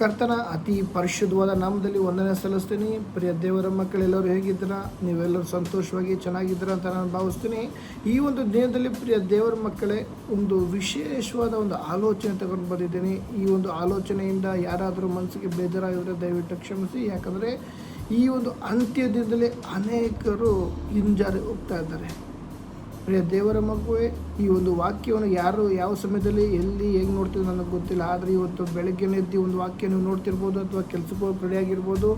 ಕರ್ತನ ಅತಿ ಪರಿಶುದ್ಧವಾದ ನಾಮದಲ್ಲಿ ವಂದನೆ ಸಲ್ಲಿಸ್ತೀನಿ. ಪ್ರಿಯ ದೇವರ ಮಕ್ಕಳೆಲ್ಲರೂ ಹೇಗಿದ್ದೀರಾ? ನೀವೆಲ್ಲರೂ ಸಂತೋಷವಾಗಿ ಚೆನ್ನಾಗಿದ್ದೀರಾ ಅಂತ ನಾನು ಭಾವಿಸ್ತೀನಿ. ಈ ಒಂದು ದಿನದಲ್ಲಿ ಪ್ರಿಯ ದೇವರ ಮಕ್ಕಳೇ, ಒಂದು ವಿಶೇಷವಾದ ಒಂದು ಆಲೋಚನೆ ತಗೊಂಡು ಬಂದಿದ್ದೀನಿ. ಈ ಒಂದು ಆಲೋಚನೆಯಿಂದ ಯಾರಾದರೂ ಮನಸ್ಸಿಗೆ ಬೇಜಾರಾಗಿದ್ದರೆ ದಯವಿಟ್ಟು ಕ್ಷಮಿಸಿ. ಯಾಕಂದರೆ ಈ ಒಂದು ಅಂತ್ಯದಿಂದಲೇ ಅನೇಕರು ಹಿಂಜಾರಿ ಹೋಗ್ತಾ ಇದ್ದಾರೆ. ಪ್ರಿಯ ದೇವರ ಮಗುವೆ, ಈ ಒಂದು ವಾಕ್ಯವನ್ನು ಯಾರು ಯಾವ ಸಮಯದಲ್ಲಿ ಎಲ್ಲಿ ಹೇಗೆ ನೋಡ್ತೀವಿ ನನಗೆ ಗೊತ್ತಿಲ್ಲ. ಆದರೆ ಇವತ್ತು ಬೆಳಗ್ಗೆ ಎದ್ದು ಒಂದು ವಾಕ್ಯ ನೀವು ನೋಡ್ತಿರ್ಬೋದು, ಅಥವಾ ಕೆಲಸಕ್ಕೆ ಹೋಗಿ ರೆಡಿಯಾಗಿರ್ಬೋದು,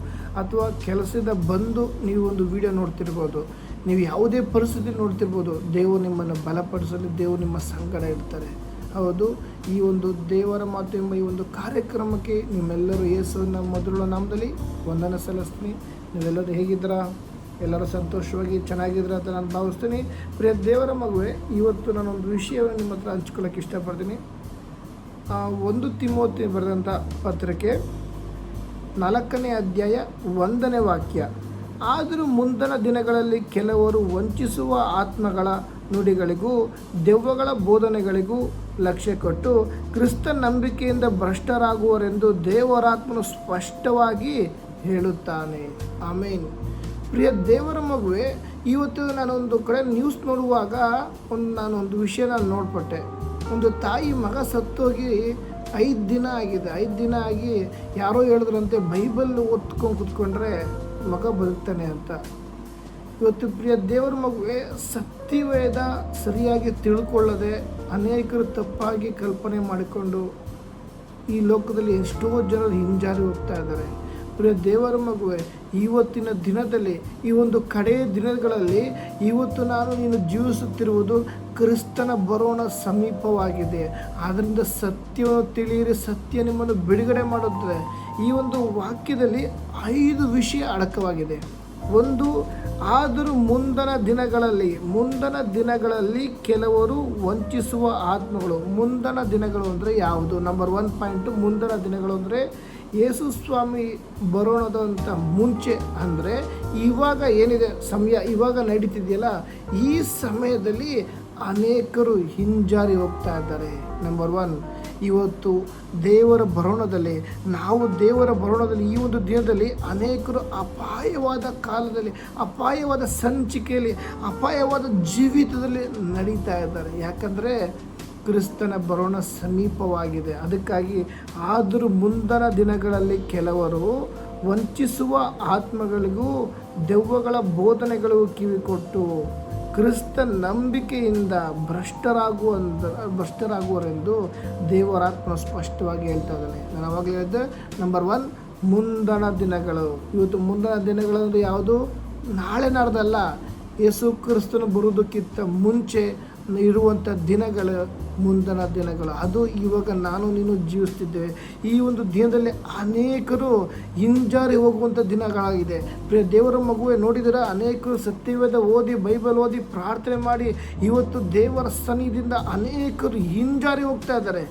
ಅಥವಾ ಕೆಲಸದ ಬಂದು ನೀವು ಒಂದು ವಿಡಿಯೋ ನೋಡ್ತಿರ್ಬೋದು. ನೀವು ಯಾವುದೇ ಪರಿಸ್ಥಿತಿ ನೋಡ್ತಿರ್ಬೋದು. ದೇವರು ನಿಮ್ಮನ್ನು ಬಲಪಡಿಸಲು ದೇವರು ನಿಮ್ಮ ಸಂಗಡ ಇರ್ತಾರೆ. ಹೌದು, ಈ ಒಂದು ದೇವರ ಮಾತು ಎಂಬ ಈ ಒಂದು ಕಾರ್ಯಕ್ರಮಕ್ಕೆ ನಿಮ್ಮೆಲ್ಲರೂ ಯೇಸುವಿನ ಮೊದಲ ನಾಮದಲ್ಲಿ ವಂದನೆ ಸಲ್ಲಿಸ್ತೀನಿ. ನೀವೆಲ್ಲರೂ ಹೇಗಿದ್ದೀರಾ? ಎಲ್ಲರೂ ಸಂತೋಷವಾಗಿ ಚೆನ್ನಾಗಿದ್ರೆ ಅಂತ ನಾನು ಭಾವಿಸ್ತೀನಿ. ಪ್ರಿಯ ದೇವರ ಮಗುವೆ, ಇವತ್ತು ನಾನೊಂದು ವಿಷಯವನ್ನು ನಿಮ್ಮ ಹತ್ರ ಹಂಚ್ಕೊಳ್ಳೋಕೆ ಇಷ್ಟಪಡ್ತೀನಿ. 1 ತಿಮೋತಿ ಬರೆದಂಥ ಪತ್ರಿಕೆ 4ನೇ ಅಧ್ಯಾಯ 1ನೇ ವಾಕ್ಯ. ಆದರೂ ಮುಂದಿನ ದಿನಗಳಲ್ಲಿ ಕೆಲವರು ವಂಚಿಸುವ ಆತ್ಮಗಳ ನುಡಿಗಳಿಗೂ ದೆವ್ವಗಳ ಬೋಧನೆಗಳಿಗೂ ಲಕ್ಷ್ಯ ಕೊಟ್ಟು ಕ್ರಿಸ್ತ ನಂಬಿಕೆಯಿಂದ ಭ್ರಷ್ಟರಾಗುವರೆಂದು ದೇವರಾತ್ಮನು ಸ್ಪಷ್ಟವಾಗಿ ಹೇಳುತ್ತಾನೆ. ಆಮೇನ್. ಪ್ರಿಯ ದೇವರ ಮಗುವೆ, ಇವತ್ತು ನಾನೊಂದು ಕಡೆ ನ್ಯೂಸ್ ನೋಡುವಾಗ ನಾನೊಂದು ವಿಷಯ ನೋಡ್ಪಟ್ಟೆ. ಒಂದು ತಾಯಿ ಮಗ ಸತ್ತೋಗಿ 5 ದಿನ ಆಗಿದೆ. 5 ದಿನ ಆಗಿ ಯಾರೋ ಹೇಳಿದ್ರಂತೆ ಬೈಬಲ್ ಓದ್ಕೊಂಡು ಕೂತ್ಕೊಂಡ್ರೆ ಮಗ ಬದುಕ್ತಾನೆ ಅಂತ. ಇವತ್ತು ಪ್ರಿಯ ದೇವರ ಮಗುವೆ, ಸತ್ಯವೇದ ಸರಿಯಾಗಿ ತಿಳ್ಕೊಳ್ಳದೆ ಅನೇಕರು ತಪ್ಪಾಗಿ ಕಲ್ಪನೆ ಮಾಡಿಕೊಂಡು ಈ ಲೋಕದಲ್ಲಿ ಎಷ್ಟೋ ಜನರು ಹಿಂಜಾರಿ ಹೋಗ್ತಾ ಇದ್ದಾರೆ. ಪ್ರಿಯ ದೇವರ ಮಗುವೆ, ಇವತ್ತಿನ ದಿನದಲ್ಲಿ ಈ ಒಂದು ಕಡೆಯ ದಿನಗಳಲ್ಲಿ ಇವತ್ತು ನೀನು ಜೀವಿಸುತ್ತಿರುವುದು ಕ್ರಿಸ್ತನ ಬರೋಣ ಸಮೀಪವಾಗಿದೆ. ಆದ್ದರಿಂದ ಸತ್ಯವನ್ನು ತಿಳಿಯಿರಿ, ಸತ್ಯ ನಿಮ್ಮನ್ನು ಬಿಡುಗಡೆ ಮಾಡುತ್ತದೆ. ಈ ಒಂದು ವಾಕ್ಯದಲ್ಲಿ 5 ವಿಷಯ ಅಡಕವಾಗಿದೆ. 1, ಆದರೂ ಮುಂದಿನ ದಿನಗಳಲ್ಲಿ ಕೆಲವರು ವಂಚಿಸುವ ಆತ್ಮಗಳು. ಮುಂದಿನ ದಿನಗಳು ಅಂದರೆ ಯಾವುದು? ನಂಬರ್ 1 ಪಾಯಿಂಟು, ಮುಂದಿನ ದಿನಗಳು ಅಂದರೆ ಯೇಸು ಸ್ವಾಮಿ ಬರೋಣದಂಥ ಮುಂಚೆ, ಅಂದರೆ ಇವಾಗ ಏನಿದೆ ಸಮಯ, ಇವಾಗ ನಡೀತಿದೆಯಲ್ಲ, ಈ ಸಮಯದಲ್ಲಿ ಅನೇಕರು ಹಿಂಜಾರಿ ಹೋಗ್ತಾ ಇದ್ದಾರೆ. ನಂಬರ್ 1, ಇವತ್ತು ದೇವರ ಬರೋಣದಲ್ಲಿ ಈ ಒಂದು ದಿನದಲ್ಲಿ ಅನೇಕರು ಅಪಾಯವಾದ ಕಾಲದಲ್ಲಿ, ಅಪಾಯವಾದ ಸಂಚಿಕೆಯಲ್ಲಿ, ಅಪಾಯವಾದ ಜೀವಿತದಲ್ಲಿ ನಡೀತಾ ಇದ್ದಾರೆ. ಯಾಕಂದರೆ ಕ್ರಿಸ್ತನ ಬರೋಣ ಸಮೀಪವಾಗಿದೆ. ಅದಕ್ಕಾಗಿ ಆದರೂ ಮುಂದಿನ ದಿನಗಳಲ್ಲಿ ಕೆಲವರು ವಂಚಿಸುವ ಆತ್ಮಗಳಿಗೂ ದೆವ್ವಗಳ ಬೋಧನೆಗಳಿಗೂ ಕಿವಿಕೊಟ್ಟು ಕ್ರಿಸ್ತ ನಂಬಿಕೆಯಿಂದ ಭ್ರಷ್ಟರಾಗುವರೆಂದು ದೇವರಾತ್ಮ ಸ್ಪಷ್ಟವಾಗಿ ಹೇಳ್ತಾ ಇದ್ದಾನೆ. ನಾನು ಅವಾಗಲೇ ಹೇಳಿದ್ದೆ, ನಂಬರ್ 1 ಮುಂದಿನ ದಿನಗಳು. ಇವತ್ತು ಮುಂದಿನ ದಿನಗಳಂದ್ರೆ ಯಾವುದು? ನಾಳೆ ನಾಡ್ದಲ್ಲ, ಯೇಸು ಕ್ರಿಸ್ತನ ಬರುವುದಕ್ಕಿಂತ ಮುಂಚೆ ಇರುವಂಥ ದಿನಗಳು ಮುಂದಿನ ದಿನಗಳು. ಅದು ಇವಾಗ ನಾನು ನೀನು ಜೀವಿಸ್ತಿದ್ದೇವೆ. ಈ ಒಂದು ದಿನದಲ್ಲಿ ಅನೇಕರು ಹಿಂಜಾರಿ ಹೋಗುವಂಥ ದಿನಗಳಾಗಿದೆ. ಪ್ರಿಯ ದೇವರ ಮಗುವೆ, ನೋಡಿದರೆ ಅನೇಕರು ಸತ್ಯವೇದ ಓದಿ, ಬೈಬಲ್ ಓದಿ, ಪ್ರಾರ್ಥನೆ ಮಾಡಿ ಇವತ್ತು ದೇವರ ಸನ್ನಿಧಿಯಿಂದ ಅನೇಕರು ಹಿಂಜಾರಿ ಹೋಗ್ತಾ ಇದ್ದಾರೆ.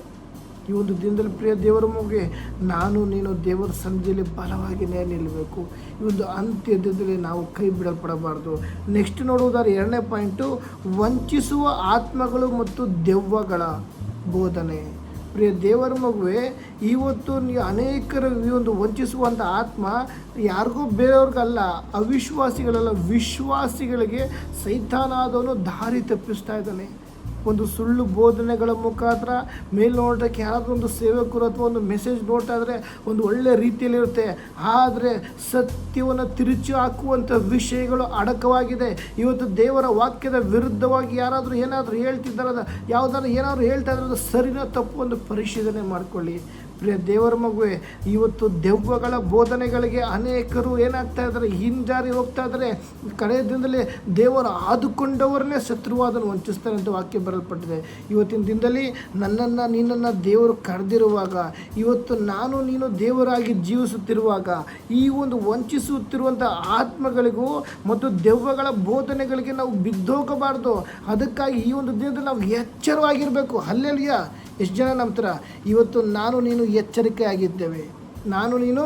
ಈ ಒಂದು ದಿನದಲ್ಲಿ ಪ್ರಿಯ ದೇವರ ಮಗುವೆ, ನಾನು ನೀನು ದೇವರ ಸನ್ನಿಧಿಯಲ್ಲಿ ಬಲವಾಗಿ ನಿಲ್ಲಬೇಕು. ಈ ಒಂದು ಅಂತ್ಯ ದಿನದಲ್ಲಿ ನಾವು ಕೈ ಬಿಡಲ್ಪಡಬಾರ್ದು. ನೆಕ್ಸ್ಟ್ ನೋಡುವುದಾದ್ರೆ 2ನೇ ಪಾಯಿಂಟು, ವಂಚಿಸುವ ಆತ್ಮಗಳು ಮತ್ತು ದೆವ್ವಗಳ ಬೋಧನೆ. ಪ್ರಿಯ ದೇವರ ಮಗುವೆ, ಇವತ್ತು ನೀವು ಅನೇಕರು ಈ ಒಂದು ವಂಚಿಸುವಂಥ ಆತ್ಮ ಯಾರಿಗೂ ಬೇರೆಯವ್ರಿಗಲ್ಲ, ಅವಿಶ್ವಾಸಿಗಳಲ್ಲ, ವಿಶ್ವಾಸಿಗಳಿಗೆ ಸೈತಾನಾದವನು ದಾರಿ ತಪ್ಪಿಸ್ತಾ ಇದ್ದಾನೆ. ಒಂದು ಸುಳ್ಳು ಬೋಧನೆಗಳ ಮುಖಾಂತರ ಮೇಲ್ನೋಟಕ್ಕೆ ಯಾರಾದರೂ ಒಂದು ಸೇವಕರು ಅಥವಾ ಒಂದು ಮೆಸೇಜ್ ನೋಡ್ತಾ ಇದ್ದರೆ ಒಂದು ಒಳ್ಳೆಯ ರೀತಿಯಲ್ಲಿರುತ್ತೆ. ಆದರೆ ಸತ್ಯವನ್ನು ತಿರುಚಿ ಹಾಕುವಂಥ ವಿಷಯಗಳು ಅಡಕವಾಗಿದೆ. ಇವತ್ತು ದೇವರ ವಾಕ್ಯದ ವಿರುದ್ಧವಾಗಿ ಯಾರಾದರೂ ಏನಾದರೂ ಹೇಳ್ತಿದ್ದಾರೆ, ಏನಾದರೂ ಹೇಳ್ತಾ ಇದ್ದಾರೆ, ಸರಿನೋ ತಪ್ಪು ಒಂದು ಪರಿಶೀಲನೆ ಮಾಡಿಕೊಳ್ಳಿ. ಪ್ರಿಯ ದೇವರ ಮಗುವೆ, ಇವತ್ತು ದೆವ್ವಗಳ ಬೋಧನೆಗಳಿಗೆ ಅನೇಕರು ಏನಾಗ್ತಾ ಇದ್ದಾರೆ? ಹಿಂಜಾರಿ ಹೋಗ್ತಾ ಇದ್ದಾರೆ. ಕಡೆಯ ದಿನದಲ್ಲಿ ದೇವರು ಆದುಕೊಂಡವರನ್ನೇ ಶತ್ರುವಾದನ್ನು ವಂಚಿಸ್ತಾರೆ ಅಂತ ವಾಕ್ಯ ಬರಲ್ಪಟ್ಟಿದೆ. ಇವತ್ತಿನ ದಿನದಲ್ಲಿ ನಿನ್ನನ್ನು ದೇವರು ಕರೆದಿರುವಾಗ, ಇವತ್ತು ನೀನು ದೇವರಾಗಿ ಜೀವಿಸುತ್ತಿರುವಾಗ, ಈ ಒಂದು ವಂಚಿಸುತ್ತಿರುವಂಥ ಆತ್ಮಗಳಿಗೂ ಮತ್ತು ದೆವ್ವಗಳ ಬೋಧನೆಗಳಿಗೆ ನಾವು ಬಿದ್ದೋಗಬಾರ್ದು. ಅದಕ್ಕಾಗಿ ಈ ಒಂದು ದಿನದಲ್ಲಿ ನಾವು ಎಚ್ಚರವಾಗಿರಬೇಕು. ಹಲ್ಲೆಲೂಯಾ. ಎಷ್ಟು ಜನ ನಂಬ್ತೀರ? ಇವತ್ತು ನೀನು ಎಚ್ಚರಿಕೆ ಆಗಿದ್ದೇವೆ. ನಾನು ನೀನು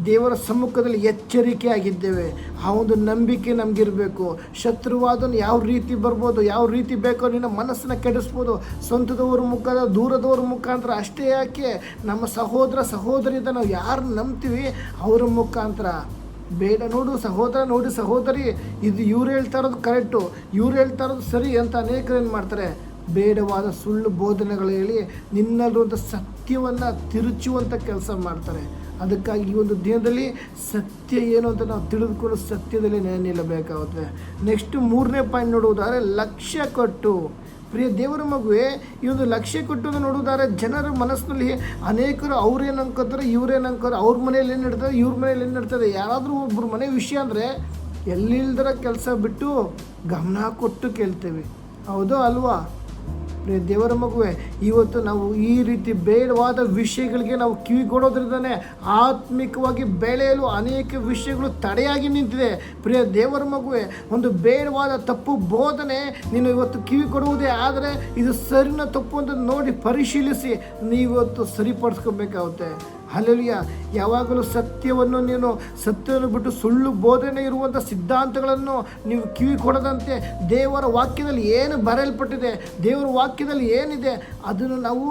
ದೇವರ ಸಮ್ಮುಖದಲ್ಲಿ ಎಚ್ಚರಿಕೆಯಾಗಿದ್ದೇವೆ. ಆ ಒಂದು ನಂಬಿಕೆ ನಮಗಿರಬೇಕು. ಶತ್ರುವಾದನು ಯಾವ ರೀತಿ ಬರ್ಬೋದು, ಯಾವ ರೀತಿ ಬೇಕೋ ನಿನ್ನ ಮನಸ್ಸನ್ನು ಕೆಡಿಸ್ಬೋದು. ಸ್ವಂತದವ್ರ ದೂರದವ್ರ ಮುಖಾಂತರ ಅಷ್ಟೇ ಯಾಕೆ, ನಮ್ಮ ಸಹೋದರ ಸಹೋದರಿಯಿಂದ ನಾವು ಯಾರು ನಂಬ್ತೀವಿ ಅವ್ರ ಮುಖಾಂತರ. ಬೇಡ ನೋಡು ಸಹೋದರ, ನೋಡಿ ಸಹೋದರಿ, ಇದು ಇವ್ರು ಹೇಳ್ತಾ ಇರೋದು ಕರೆಕ್ಟು, ಇವ್ರು ಹೇಳ್ತಾ ಇರೋದು ಸರಿ ಅಂತ ಅನೇಕರು ಏನು ಮಾಡ್ತಾರೆ, ಬೇಡವಾದ ಸುಳ್ಳು ಬೋಧನೆಗಳು ಹೇಳಿ ನಿನ್ನಲ್ಲಿರುವಂಥ ಸತ್ಯವನ್ನು ತಿರುಚುವಂಥ ಕೆಲಸ ಮಾಡ್ತಾರೆ. ಅದಕ್ಕಾಗಿ ಈ ಒಂದು ದಿನದಲ್ಲಿ ಸತ್ಯ ಏನು ಅಂತ ನಾವು ತಿಳಿದುಕೊಂಡು ಸತ್ಯದಲ್ಲಿ ನಿಲ್ಲಬೇಕಾಗುತ್ತೆ. ನೆಕ್ಸ್ಟ್ 3ನೇ ಪಾಯಿಂಟ್ ನೋಡುವುದಾದರೆ ಲಕ್ಷ್ಯ ಕೊಟ್ಟು. ಪ್ರಿಯ ದೇವರ ಮಗುವೆ, ಈ ಒಂದು ಲಕ್ಷ್ಯ ಕೊಟ್ಟು ನೋಡುವುದಾದ್ರೆ ಜನರ ಮನಸ್ಸಿನಲ್ಲಿ ಅನೇಕರು ಅವ್ರೇನು ಅನ್ಕೋತಾರೆ, ಇವ್ರೇನು ಅನ್ಕೋತಾರೆ, ಅವ್ರ ಮನೇಲಿ ಏನು ನಡ್ತದೆ, ಇವ್ರ ಮನೇಲಿ ಏನು ನಡ್ತದೆ. ಯಾರಾದರೂ ಒಬ್ಬರು ಮನೆ ವಿಷಯ ಅಂದರೆ ಎಲ್ಲಿಲ್ದರ ಕೆಲಸ ಬಿಟ್ಟು ಗಮನ ಕೊಟ್ಟು ಕೇಳ್ತೇವೆ. ಹೌದೋ ಅಲ್ವಾ? ಪ್ರಿಯ ದೇವರ ಮಗುವೆ, ಇವತ್ತು ನಾವು ಈ ರೀತಿ ಬೇಡವಾದ ವಿಷಯಗಳಿಗೆ ನಾವು ಕಿವಿಗೊಡೋದ್ರಿಂದನೇ ಆತ್ಮಿಕವಾಗಿ ಬೆಳೆಯಲು ಅನೇಕ ವಿಷಯಗಳು ತಡೆಯಾಗಿ ನಿಂತಿದೆ. ಪ್ರಿಯ ದೇವರ ಮಗುವೆ, ಒಂದು ಬೇಡವಾದ ತಪ್ಪು ಬೋಧನೆ ನೀನು ಇವತ್ತು ಕಿವಿ ಕೊಡುವುದೇ ಆದರೆ ಇದು ಸರಿನ ತಪ್ಪು ಅಂತ ನೋಡಿ ಪರಿಶೀಲಿಸಿ ನೀವತ್ತು ಸರಿಪಡಿಸ್ಕೊಬೇಕಾಗುತ್ತೆ. ಹಲ್ಲೆಲೂಯಾ. ಯಾವಾಗಲೂ ಸತ್ಯವನ್ನು ಬಿಟ್ಟು ಸುಳ್ಳು ಬೋಧನೆ ಇರುವಂಥ ಸಿದ್ಧಾಂತಗಳನ್ನು ನೀವು ಕಿವಿ ಕೊಡದಂತೆ ದೇವರ ವಾಕ್ಯದಲ್ಲಿ ಏನು ಬರೆಯಲ್ಪಟ್ಟಿದೆ, ದೇವರ ವಾಕ್ಯದಲ್ಲಿ ಏನಿದೆ ಅದನ್ನು ನಾವು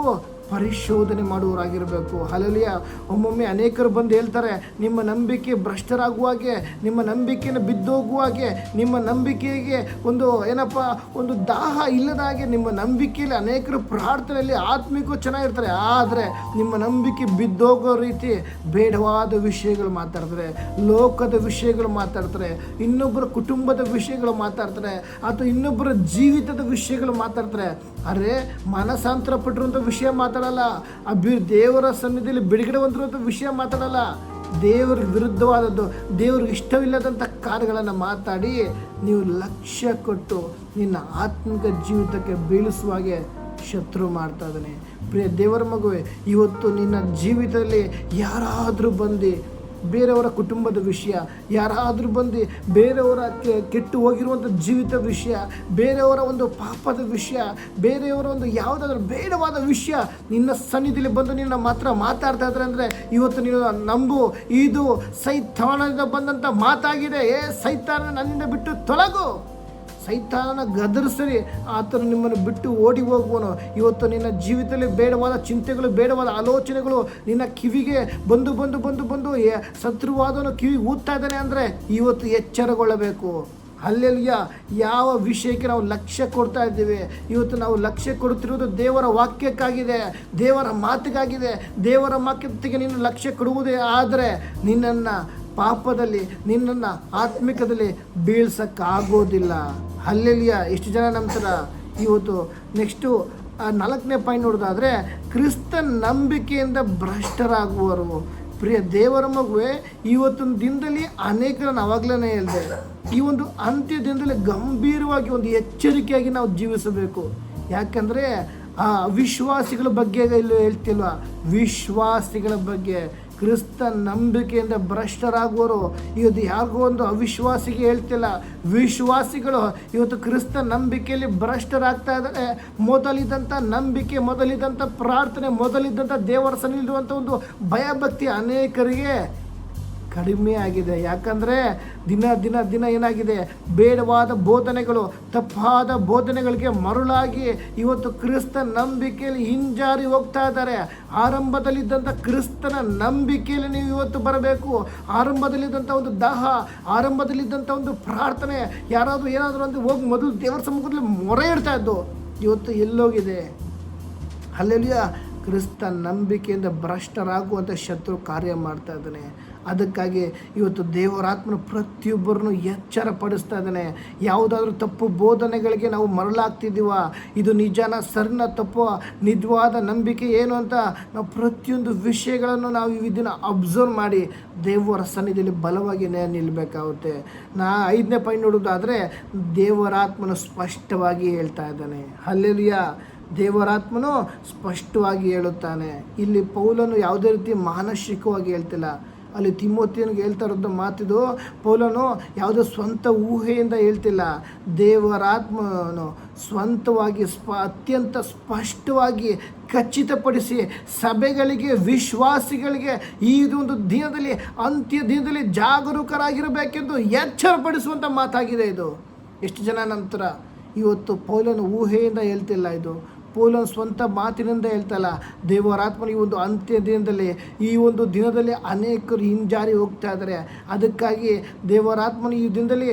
ಪರಿಶೋಧನೆ ಮಾಡುವವರಾಗಿರಬೇಕು. ಹಲ್ಲೆಲೂಯಾ. ಒಮ್ಮೊಮ್ಮೆ ಅನೇಕರು ಬಂದು ಹೇಳ್ತಾರೆ, ನಿಮ್ಮ ನಂಬಿಕೆ ಭ್ರಷ್ಟರಾಗುವಾಗೆ, ನಿಮ್ಮ ನಂಬಿಕೆಯನ್ನು ಬಿದ್ದೋಗುವಾಗೆ, ನಿಮ್ಮ ನಂಬಿಕೆಗೆ ಒಂದು ದಾಹ ಇಲ್ಲದ ಹಾಗೆ, ನಿಮ್ಮ ನಂಬಿಕೆಯಲ್ಲಿ ಅನೇಕರು ಪ್ರಾರ್ಥನೆಯಲ್ಲಿ ಆತ್ಮಿಕೂ ಚೆನ್ನಾಗಿರ್ತಾರೆ, ಆದರೆ ನಿಮ್ಮ ನಂಬಿಕೆ ಬಿದ್ದೋಗೋ ರೀತಿ ಬೇಡವಾದ ವಿಷಯಗಳು ಮಾತಾಡ್ತಾರೆ, ಲೋಕದ ವಿಷಯಗಳು ಮಾತಾಡ್ತಾರೆ, ಇನ್ನೊಬ್ಬರ ಕುಟುಂಬದ ವಿಷಯಗಳು ಮಾತಾಡ್ತಾರೆ, ಅಥವಾ ಇನ್ನೊಬ್ಬರ ಜೀವಿತದ ವಿಷಯಗಳು ಮಾತಾಡ್ತಾರೆ. ಅರೆ, ಮನಸಾಂತರ ಪಟ್ಟಿರುವಂಥ ವಿಷಯ ಮಾತಾಡಲ್ಲ, ದೇವರ ಸನ್ನಿಧಿಯಲ್ಲಿ ಬಿಡುಗಡೆ ಹೊಂದಿರುವಂಥ ವಿಷಯ ಮಾತಾಡಲ್ಲ, ದೇವರಿಗೆ ವಿರುದ್ಧವಾದದ್ದು, ದೇವ್ರಿಗೆ ಇಷ್ಟವಿಲ್ಲದಂಥ ಕಾರ್ಯಗಳನ್ನು ಮಾತಾಡಿ ನೀವು ಲಕ್ಷ್ಯ ಕೊಟ್ಟು ನಿನ್ನ ಆತ್ಮಿಕ ಜೀವಿತಕ್ಕೆ ಬೀಳಿಸುವಾಗೆ ಶತ್ರು ಮಾಡ್ತಾ ಇದ್ದಾನೆ. ಪ್ರಿಯ ದೇವರ ಮಗುವೆ, ಇವತ್ತು ನಿನ್ನ ಜೀವಿತದಲ್ಲಿ ಯಾರಾದರೂ ಬಂದು ಬೇರೆಯವರ ಕುಟುಂಬದ ವಿಷಯ, ಯಾರಾದರೂ ಬಂದು ಬೇರೆಯವರ ಕೆಟ್ಟು ಹೋಗಿರುವಂಥ ಜೀವಿತ ವಿಷಯ, ಬೇರೆಯವರ ಒಂದು ಪಾಪದ ವಿಷಯ, ಬೇರೆಯವರ ಒಂದು ಯಾವುದಾದ್ರೂ ಬೇಡವಾದ ವಿಷಯ ನಿನ್ನ ಸನ್ನಿಧಿಯಲ್ಲಿ ಬಂದು ನಿನ್ನ ಮಾತ್ರ ಮಾತಾಡ್ತಾ ಇದ್ದಾರೆ ಅಂದರೆ ಇವತ್ತು ನೀನು ನಂಬು, ಇದು ಸೈತಾನದಿಂದ ಬಂದಂಥ ಮಾತಾಗಿದೆ. ಸೈತಾನ ನನ್ನಿಂದ ಬಿಟ್ಟು ತೊಲಗು. ಸೈತಾನನ ಗದರಿಸರಿ, ಆತನು ನಿಮ್ಮನ್ನು ಬಿಟ್ಟು ಓಡಿ ಹೋಗುವನು. ಇವತ್ತು ನಿನ್ನ ಜೀವಿತದಲ್ಲಿ ಬೇಡವಾದ ಚಿಂತೆಗಳು, ಬೇಡವಾದ ಆಲೋಚನೆಗಳು ನಿನ್ನ ಕಿವಿಗೆ ಬಂದು ಶತ್ರುವಾದನು ಕಿವಿಗೆ ಊದ್ತಾ ಇದ್ದಾನೆ ಅಂದರೆ ಇವತ್ತು ಎಚ್ಚರಗೊಳ್ಳಬೇಕು. ಹಲ್ಲೆಲೂಯಾ. ಯಾವ ವಿಷಯಕ್ಕೆ ನಾವು ಲಕ್ಷ್ಯ ಕೊಡ್ತಾ ಇದ್ದೀವಿ? ಇವತ್ತು ನಾವು ಲಕ್ಷ್ಯ ಕೊಡುತ್ತಿರುವುದು ದೇವರ ವಾಕ್ಯಕ್ಕಾಗಿದೆ, ದೇವರ ಮಾತಿಗಾಗಿದೆ. ದೇವರ ವಾಕ್ಯತೆಗೆ ನೀನು ಲಕ್ಷ್ಯ ಕೊಡುವುದೇ ಆದರೆ ನಿನ್ನನ್ನು ಪಾಪದಲ್ಲಿ, ನಿನ್ನನ್ನು ಆತ್ಮಿಕದಲ್ಲಿ ಬೀಳ್ಸಕ್ಕಾಗೋದಿಲ್ಲ. ಹಲ್ಲೆಲೂಯಾ. ಎಷ್ಟು ಜನ ನಂಬ್ತಾರ? ಇವತ್ತು ನೆಕ್ಸ್ಟು 4ನೇ ಪಾಯಿಂಟ್ ನೋಡೋದಾದರೆ ಕ್ರಿಸ್ತ ನಂಬಿಕೆಯಿಂದ ಭ್ರಷ್ಟರಾಗುವರು. ಪ್ರಿಯ ದೇವರ ಮಗುವೆ, ಇವತ್ತೊಂದು ದಿನದಲ್ಲಿ ಅನೇಕರನ್ನು ಆವಾಗಲೇ ಹೇಳಿದೆ, ಈ ಒಂದು ಅಂತ್ಯ ದಿನದಲ್ಲಿ ಗಂಭೀರವಾಗಿ ಒಂದು ಎಚ್ಚರಿಕೆಯಾಗಿ ನಾವು ಜೀವಿಸಬೇಕು. ಯಾಕಂದರೆ ಆ ವಿಶ್ವಾಸಿಗಳ ಬಗ್ಗೆ ಇಲ್ಲಿ ಹೇಳ್ತಿಲ್ವ, ವಿಶ್ವಾಸಿಗಳ ಬಗ್ಗೆ. ಕ್ರಿಸ್ತ ನಂಬಿಕೆಯಿಂದ ಭ್ರಷ್ಟರಾಗುವರು. ಇವತ್ತು ಯಾರಿಗೂ ಒಂದು ಅವಿಶ್ವಾಸಿಗೆ ಹೇಳ್ತಿಲ್ಲ, ವಿಶ್ವಾಸಿಗಳು ಇವತ್ತು ಕ್ರಿಸ್ತ ನಂಬಿಕೆಯಲ್ಲಿ ಭ್ರಷ್ಟರಾಗ್ತಾ ಇದ್ದಾರೆ. ಮೊದಲಿದ್ದಂಥ ನಂಬಿಕೆ, ಮೊದಲಿದ್ದಂಥ ಪ್ರಾರ್ಥನೆ, ಮೊದಲಿದ್ದಂಥ ದೇವರ ಸನ್ನಿಧಿರುವಂಥ ಒಂದು ಭಯಭಕ್ತಿ ಅನೇಕರಿಗೆ ಕಡಿಮೆ ಆಗಿದೆ. ಯಾಕಂದರೆ ದಿನ ಏನಾಗಿದೆ, ಬೇಡವಾದ ಬೋಧನೆಗಳು, ತಪ್ಪಾದ ಬೋಧನೆಗಳಿಗೆ ಮರುಳಾಗಿ ಇವತ್ತು ಕ್ರಿಸ್ತ ನಂಬಿಕೆಯಲ್ಲಿ ಹಿಂಜಾರಿ ಹೋಗ್ತಾ ಇದ್ದಾರೆ. ಆರಂಭದಲ್ಲಿದ್ದಂಥ ಕ್ರಿಸ್ತನ ನಂಬಿಕೆಯಲ್ಲಿ ನೀವು ಇವತ್ತು ಬರಬೇಕು. ಆರಂಭದಲ್ಲಿದ್ದಂಥ ಒಂದು ದಾಹ, ಆರಂಭದಲ್ಲಿದ್ದಂಥ ಒಂದು ಪ್ರಾರ್ಥನೆ, ಏನಾದರೂ ಒಂದು ಹೋಗಿ ಮೊದಲು ದೇವರ ಸಮ್ಮುಖದಲ್ಲಿ ಮೊರೆ ಇಡ್ತಾ ಇದ್ದು ಇವತ್ತು ಎಲ್ಲೋಗಿದೆ? ಹಲ್ಲೆಲೂಯಾ. ಕ್ರಿಸ್ತ ನಂಬಿಕೆಯಿಂದ ಭ್ರಷ್ಟರಾಗುವಂಥ ಶತ್ರು ಕಾರ್ಯ ಮಾಡ್ತಾ ಇದ್ದಾನೆ. ಅದಕ್ಕಾಗಿ ಇವತ್ತು ದೇವರಾತ್ಮನ ಪ್ರತಿಯೊಬ್ಬರನ್ನು ಎಚ್ಚರ ಪಡಿಸ್ತಾ ಇದ್ದಾನೆ. ಯಾವುದಾದ್ರೂ ತಪ್ಪು ಬೋಧನೆಗಳಿಗೆ ನಾವು ಮರಳಾಗ್ತಿದ್ದೀವ, ಇದು ನಿಜನ ಸರಿನ ತಪ್ಪು, ನಿಜವಾದ ನಂಬಿಕೆ ಏನು ಅಂತ ನಾವು ಪ್ರತಿಯೊಂದು ವಿಷಯಗಳನ್ನು ನಾವು ಇದನ್ನು ಅಬ್ಸರ್ವ್ ಮಾಡಿ ದೇವರ ಸನ್ನಿಧಿಯಲ್ಲಿ ಬಲವಾಗಿ ನಿಲ್ಲಬೇಕಾಗುತ್ತೆ. 5ನೇ ಪಾಯಿಂಟ್ ನೋಡೋದಾದರೆ ದೇವರಾತ್ಮನು ಸ್ಪಷ್ಟವಾಗಿ ಹೇಳ್ತಾ ಇದ್ದಾನೆ. ಹಲ್ಲೆಲೂಯಾ. ದೇವರಾತ್ಮನು ಸ್ಪಷ್ಟವಾಗಿ ಹೇಳುತ್ತಾನೆ. ಇಲ್ಲಿ ಪೌಲನು ಯಾವುದೇ ರೀತಿ ಮಾನಸಿಕವಾಗಿ ಹೇಳ್ತಿಲ್ಲ, ಅಲ್ಲಿ ತಿಮೋತಿಯನಿಗೆ ಹೇಳ್ತಾ ಇರೋದು ಮಾತಿದು, ಪೌಲನು ಯಾವುದೋ ಸ್ವಂತ ಊಹೆಯಿಂದ ಹೇಳ್ತಿಲ್ಲ, ದೇವರಾತ್ಮನು ಸ್ವಂತವಾಗಿ ಅತ್ಯಂತ ಸ್ಪಷ್ಟವಾಗಿ ಖಚಿತಪಡಿಸಿ ಸಭೆಗಳಿಗೆ, ವಿಶ್ವಾಸಿಗಳಿಗೆ ಈ ಒಂದು ದಿನದಲ್ಲಿ, ಅಂತ್ಯ ದಿನದಲ್ಲಿ ಜಾಗರೂಕರಾಗಿರಬೇಕೆಂದು ಎಚ್ಚರಪಡಿಸುವಂಥ ಮಾತಾಗಿದೆ ಇದು. ಎಷ್ಟು ಜನ ನಂತರ ಇವತ್ತು ಪೌಲನ ಊಹೆಯಿಂದ ಹೇಳ್ತಿಲ್ಲ, ಇದು ಪೌಲನ ಸ್ವಂತ ಮಾತಿನಿಂದ ಹೇಳ್ತಲ್ಲ. ದೇವರಾತ್ಮನ ಈ ಒಂದು ಅಂತ್ಯ ದಿನದಲ್ಲಿ, ಈ ಒಂದು ದಿನದಲ್ಲಿ ಅನೇಕರು ಹಿಂಜಾರಿ ಹೋಗ್ತಾ ಇದ್ದಾರೆ. ಅದಕ್ಕಾಗಿ ದೇವರಾತ್ಮನ ಈ ದಿನದಲ್ಲಿ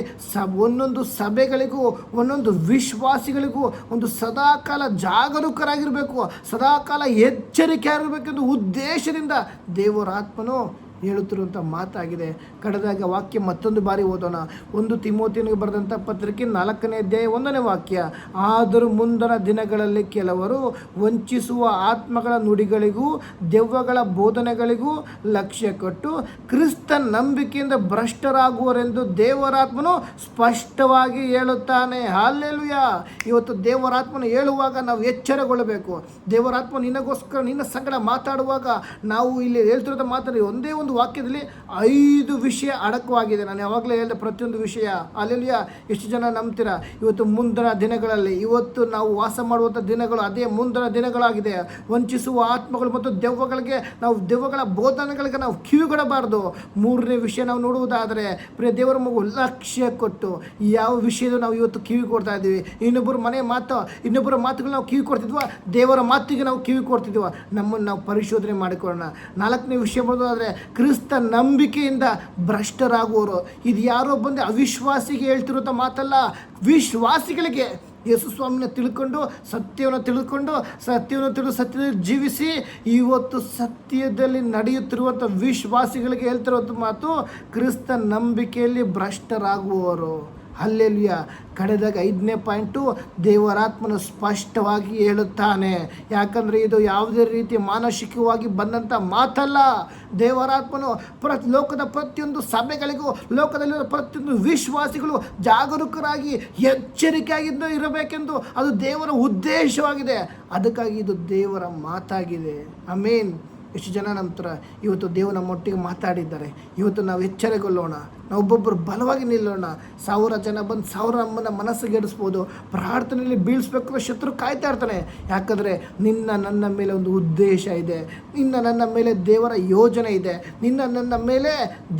ಒಂದೊಂದು ಸಭೆಗಳಿಗೂ, ಒಂದೊಂದು ವಿಶ್ವಾಸಿಗಳಿಗೂ ಒಂದು ಸದಾಕಾಲ ಜಾಗರೂಕರಾಗಿರಬೇಕು, ಸದಾಕಾಲ ಎಚ್ಚರಿಕೆ ಆಗಿರಬೇಕೆಂದು ಉದ್ದೇಶದಿಂದ ದೇವರಾತ್ಮನು ಹೇಳುತ್ತಿರುವಂಥ ಮಾತಾಗಿದೆ. ಕಳೆದಾಗ ವಾಕ್ಯ ಮತ್ತೊಂದು ಬಾರಿ ಓದೋಣ. 1 ತಿಮೋತಿಯನಿಗೆ ಬರೆದಂಥ ಪತ್ರಿಕೆ 4ನೇ ಅಧ್ಯಾಯ 1ನೇ ವಾಕ್ಯ. ಆದರೂ ಮುಂದಿನ ದಿನಗಳಲ್ಲಿ ಕೆಲವರು ವಂಚಿಸುವ ಆತ್ಮಗಳ ನುಡಿಗಳಿಗೂ ದೆವ್ವಗಳ ಬೋಧನೆಗಳಿಗೂ ಲಕ್ಷ್ಯ ಕೊಟ್ಟು ಕ್ರಿಸ್ತ ನಂಬಿಕೆಯಿಂದ ಭ್ರಷ್ಟರಾಗುವರೆಂದು ದೇವರಾತ್ಮನು ಸ್ಪಷ್ಟವಾಗಿ ಹೇಳುತ್ತಾನೆ. ಹಲ್ಲೆಲೂಯಾ. ಇವತ್ತು ದೇವರಾತ್ಮನು ಹೇಳುವಾಗ ನಾವು ಎಚ್ಚರಗೊಳ್ಳಬೇಕು. ದೇವರಾತ್ಮ ನಿನಗೋಸ್ಕರ, ನಿನ್ನ ಸಂಗಡ ಮಾತಾಡುವಾಗ ನಾವು ಇಲ್ಲಿ ಹೇಳ್ತಿರೋದ ಮಾತಾಡಿ ಒಂದೇ ಒಂದು ವಾಕ್ಯದಲ್ಲಿ 5 ವಿಷಯ ಅಡಕವಾಗಿದೆ. ನಾನು ಯಾವಾಗಲೇ ಹೇಳಿದೆ ಪ್ರತಿಯೊಂದು ವಿಷಯ. ಅಲ್ಲೆಲೂಯಾ. ಎಷ್ಟು ಜನ ನಂಬ್ತೀರಾ? ಇವತ್ತು ಮುಂದಿನ ದಿನಗಳಲ್ಲಿ, ಇವತ್ತು ನಾವು ವಾಸ ಮಾಡುವಂಥ ದಿನಗಳು ಅದೇ ಮುಂದಿನ ದಿನಗಳಾಗಿದೆ. ವಂಚಿಸುವ ಆತ್ಮಗಳು ಮತ್ತು ದೆವ್ವಗಳಿಗೆ, ನಾವು ದೆವ್ವಗಳ ಬೋಧನೆಗಳಿಗೆ ನಾವು ಕಿವಿಗೊಡಬಾರ್ದು. 3ನೇ ವಿಷಯ ನಾವು ನೋಡುವುದಾದರೆ, ಪ್ರಿಯ ದೇವರ ಮಗು, ಲಕ್ಷ್ಯ ಕೊಟ್ಟು ಯಾವ ವಿಷಯದ ನಾವು ಇವತ್ತು ಕಿವಿ ಕೊಡ್ತಾ ಇದ್ದೀವಿ? ಇನ್ನೊಬ್ಬರ ಮಾತುಗಳು ನಾವು ಕಿವಿ ಕೊಡ್ತಿದ್ವ? ದೇವರ ಮಾತಿಗೆ ನಾವು ಕಿವಿ ಕೊಡ್ತಿದ್ವ? ನಮ್ಮನ್ನು ನಾವು ಪರಿಶೋಧನೆ ಮಾಡಿಕೊಳ್ಳೋಣ. 4ನೇ ವಿಷಯ ಬರೋದಾದರೆ, ಕ್ರಿಸ್ತ ನಂಬಿಕೆಯಿಂದ ಭ್ರಷ್ಟರಾಗುವರು. ಇದು ಯಾರೋ ಬಂದು ಅವಿಶ್ವಾಸಿಗೆ ಹೇಳ್ತಿರುವಂಥ ಮಾತಲ್ಲ, ವಿಶ್ವಾಸಿಗಳಿಗೆ. ಯೇಸು ಸ್ವಾಮಿನ ತಿಳ್ಕೊಂಡು, ಸತ್ಯವನ್ನು ಸತ್ಯದಲ್ಲಿ ಜೀವಿಸಿ ಇವತ್ತು ಸತ್ಯದಲ್ಲಿ ನಡೆಯುತ್ತಿರುವಂಥ ವಿಶ್ವಾಸಿಗಳಿಗೆ ಹೇಳ್ತಿರುವಂಥ ಮಾತು, ಕ್ರಿಸ್ತ ನಂಬಿಕೆಯಲ್ಲಿ ಭ್ರಷ್ಟರಾಗುವವರು. ಹಲ್ಲೆಲೂಯಾ. ಕಡೆದಾಗ 5ನೇ ಪಾಯಿಂಟು, ದೇವರಾತ್ಮನು ಸ್ಪಷ್ಟವಾಗಿ ಹೇಳುತ್ತಾನೆ. ಯಾಕಂದರೆ ಇದು ಯಾವುದೇ ರೀತಿ ಮಾನಸಿಕವಾಗಿ ಬಂದಂಥ ಮಾತಲ್ಲ. ದೇವರಾತ್ಮನು ಲೋಕದ ಪ್ರತಿಯೊಂದು ಸಭೆಗಳಿಗೂ, ಲೋಕದಲ್ಲಿರೋ ಪ್ರತಿಯೊಂದು ವಿಶ್ವಾಸಿಗಳು ಜಾಗರೂಕರಾಗಿ ಎಚ್ಚರಿಕೆಯಾಗಿದ್ದು ಇರಬೇಕೆಂದು ಅದು ದೇವರ ಉದ್ದೇಶವಾಗಿದೆ. ಅದಕ್ಕಾಗಿ ಇದು ದೇವರ ಮಾತಾಗಿದೆ. ಆಮೇನ್. ಎಷ್ಟು ಜನ ನಂತರ ಇವತ್ತು ದೇವರು ನಮ್ಮೊಟ್ಟಿಗೆ ಮಾತಾಡಿದ್ದಾರೆ. ಇವತ್ತು ನಾವು ಎಚ್ಚರಗೊಳ್ಳೋಣ, ನಾವು ಒಬ್ಬೊಬ್ಬರು ಬಲವಾಗಿ ನಿಲ್ಲೋಣ. 1000 ಜನ ಬಂದು 1000 ನಮ್ಮನ್ನು ಮನಸ್ಸಿಗೆಡಿಸ್ಬೋದು. ಪ್ರಾರ್ಥನೆಯಲ್ಲಿ ಬೀಳಿಸ್ಬೇಕು ಶತ್ರು ಕಾಯ್ತಾ ಇರ್ತಾನೆ. ಯಾಕಂದರೆ ನನ್ನ ಮೇಲೆ ಒಂದು ಉದ್ದೇಶ ಇದೆ, ನನ್ನ ಮೇಲೆ ದೇವರ ಯೋಜನೆ ಇದೆ, ನನ್ನ ಮೇಲೆ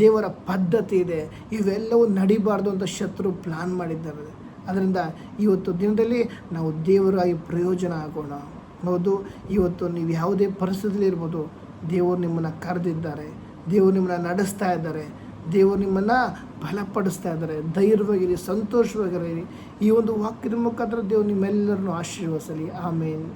ದೇವರ ಪದ್ಧತಿ ಇದೆ. ಇವೆಲ್ಲವೂ ನಡಿಬಾರ್ದು ಅಂತ ಶತ್ರು ಪ್ಲಾನ್ ಮಾಡಿದ್ದಾರೆ. ಅದರಿಂದ ಇವತ್ತು ದಿನದಲ್ಲಿ ನಾವು ದೇವರಾಗಿ ಪ್ರಯೋಜನ ಆಗೋಣ. ಹೌದು, ಇವತ್ತು ನೀವು ಯಾವುದೇ ಪರಿಸ್ಥಿತಿಯಲ್ಲಿ ಇರ್ಬೋದು, ದೇವರು ನಿಮ್ಮನ್ನು ಕರೆದಿದ್ದಾರೆ, ದೇವರು ನಿಮ್ಮನ್ನು ನಡೆಸ್ತಾ ಇದ್ದಾರೆ, ದೇವರು ನಿಮ್ಮನ್ನು ಬಲಪಡಿಸ್ತಾ ಇದ್ದಾರೆ. ಧೈರ್ಯವಾಗಿರಿ, ಸಂತೋಷವಾಗಿರಿ. ಈ ಒಂದು ವಾಕ್ಯದ ಮುಖಾಂತರ ದೇವರು ನಿಮ್ಮೆಲ್ಲರನ್ನು ಆಶೀರ್ವದಿಸಲಿ. ಆಮೇನ್.